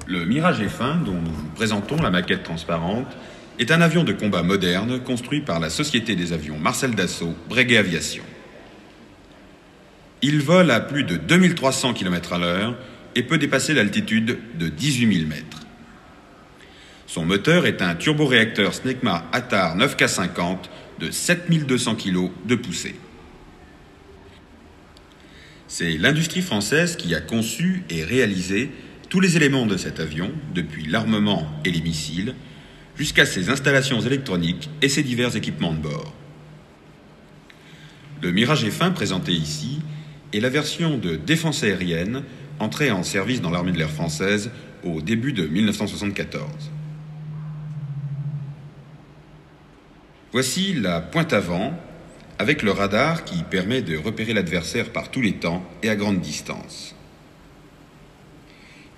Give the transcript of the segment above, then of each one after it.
Le Mirage F1, dont nous vous présentons la maquette transparente, est un avion de combat moderne construit par la société des avions Marcel Dassault, Breguet Aviation. Il vole à plus de 2300 km/h et peut dépasser l'altitude de 18 000 mètres. Son moteur est un turboréacteur Snecma Attar 9K50 de 7200 kg de poussée. C'est l'industrie française qui a conçu et réalisé tous les éléments de cet avion, depuis l'armement et les missiles, jusqu'à ses installations électroniques et ses divers équipements de bord. Le Mirage F1 présenté ici est la version de défense aérienne entrée en service dans l'armée de l'air française au début de 1974. Voici la pointe avant, avec le radar qui permet de repérer l'adversaire par tous les temps et à grande distance.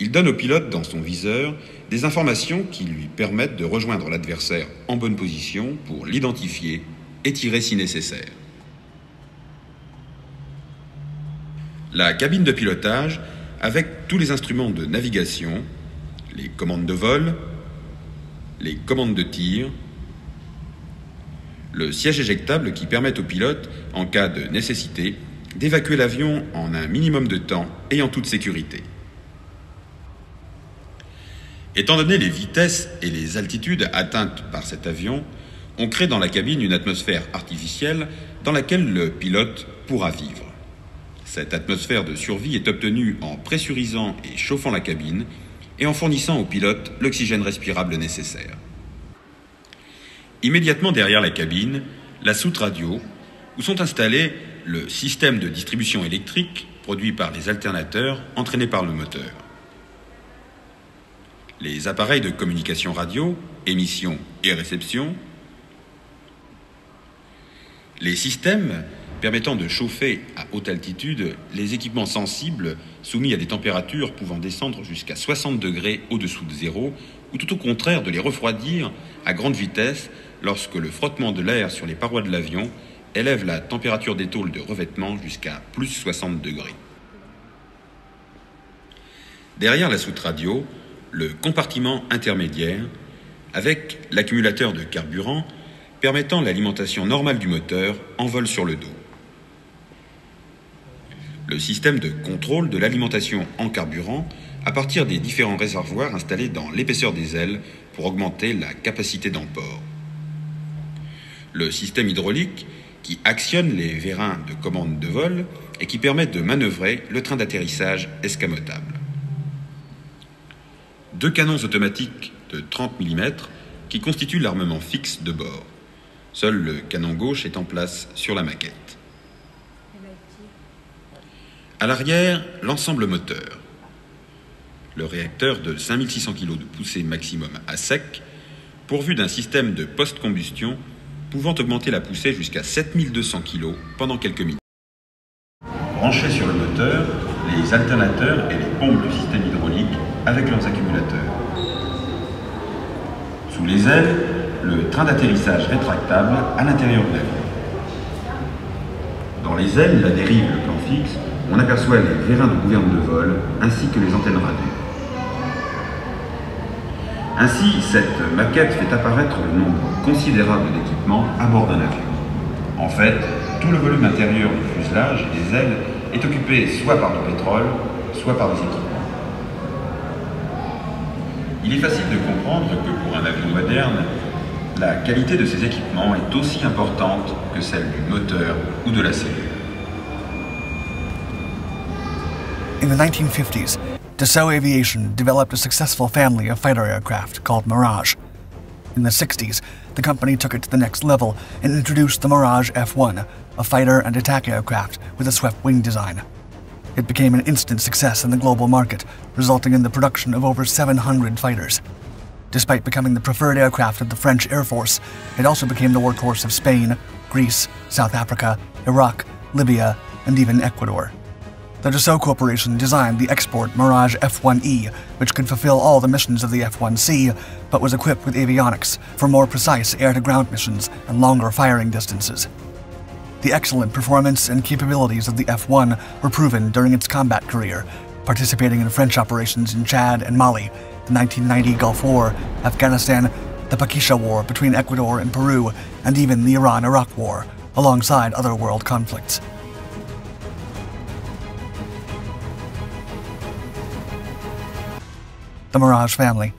Il donne au pilote dans son viseur des informations qui lui permettent de rejoindre l'adversaire en bonne position pour l'identifier et tirer si nécessaire. La cabine de pilotage, avec tous les instruments de navigation, les commandes de vol, les commandes de tir, le siège éjectable qui permet au pilote, en cas de nécessité, d'évacuer l'avion en un minimum de temps et en toute sécurité. Étant donné les vitesses et les altitudes atteintes par cet avion, on crée dans la cabine une atmosphère artificielle dans laquelle le pilote pourra vivre. Cette atmosphère de survie est obtenue en pressurisant et chauffant la cabine et en fournissant au pilote l'oxygène respirable nécessaire. Immédiatement derrière la cabine, la soute radio, où sont installés le système de distribution électrique produit par les alternateurs entraînés par le moteur, les appareils de communication radio, émission et réception, les systèmes permettant de chauffer à haute altitude les équipements sensibles soumis à des températures pouvant descendre jusqu'à 60 degrés au-dessous de zéro, ou tout au contraire de les refroidir à grande vitesse lorsque le frottement de l'air sur les parois de l'avion élève la température des tôles de revêtement jusqu'à plus 60 degrés. Derrière la soute radio, le compartiment intermédiaire, avec l'accumulateur de carburant permettant l'alimentation normale du moteur en vol sur le dos. Le système de contrôle de l'alimentation en carburant à partir des différents réservoirs installés dans l'épaisseur des ailes pour augmenter la capacité d'emport. Le système hydraulique qui actionne les vérins de commande de vol et qui permet de manœuvrer le train d'atterrissage escamotable. 2 canons automatiques de 30 mm qui constituent l'armement fixe de bord. Seul le canon gauche est en place sur la maquette. À l'arrière, l'ensemble moteur. Le réacteur de 5600 kg de poussée maximum à sec, pourvu d'un système de post-combustion pouvant augmenter la poussée jusqu'à 7200 kg pendant quelques minutes. Branchés sur le moteur, les alternateurs et les pompes du système hydraulique avec leurs accumulateurs. Sous les ailes, le train d'atterrissage rétractable à l'intérieur de l'avion. Dans les ailes, la dérive, le plan fixe, on aperçoit les vérins de gouverne de vol ainsi que les antennes radio. Ainsi, cette maquette fait apparaître le nombre considérable d'équipements à bord d'un avion. En fait, tout le volume intérieur du fuselage et des ailes est occupé soit par du pétrole, soit par des équipements. Il est facile de comprendre que pour un avion moderne, la qualité de ces équipements est aussi importante que celle du moteur ou de la cellule. In the 1950s, Dassault Aviation developed a successful family of fighter aircraft called Mirage. In the 60s, the company took it to the next level and introduced the Mirage F1, a fighter and attack aircraft with a swept wing design. It became an instant success in the global market, resulting in the production of over 700 fighters. Despite becoming the preferred aircraft of the French Air Force, it also became the workhorse of Spain, Greece, South Africa, Iraq, Libya, and even Ecuador. The Dassault Corporation designed the export Mirage F1E, which could fulfill all the missions of the F1C, but was equipped with avionics for more precise air-to-ground missions and longer firing distances. The excellent performance and capabilities of the F1 were proven during its combat career, participating in French operations in Chad and Mali, the 1990 Gulf War, Afghanistan, the Pakisha War between Ecuador and Peru, and even the Iran-Iraq War, alongside other world conflicts. The Mirage family.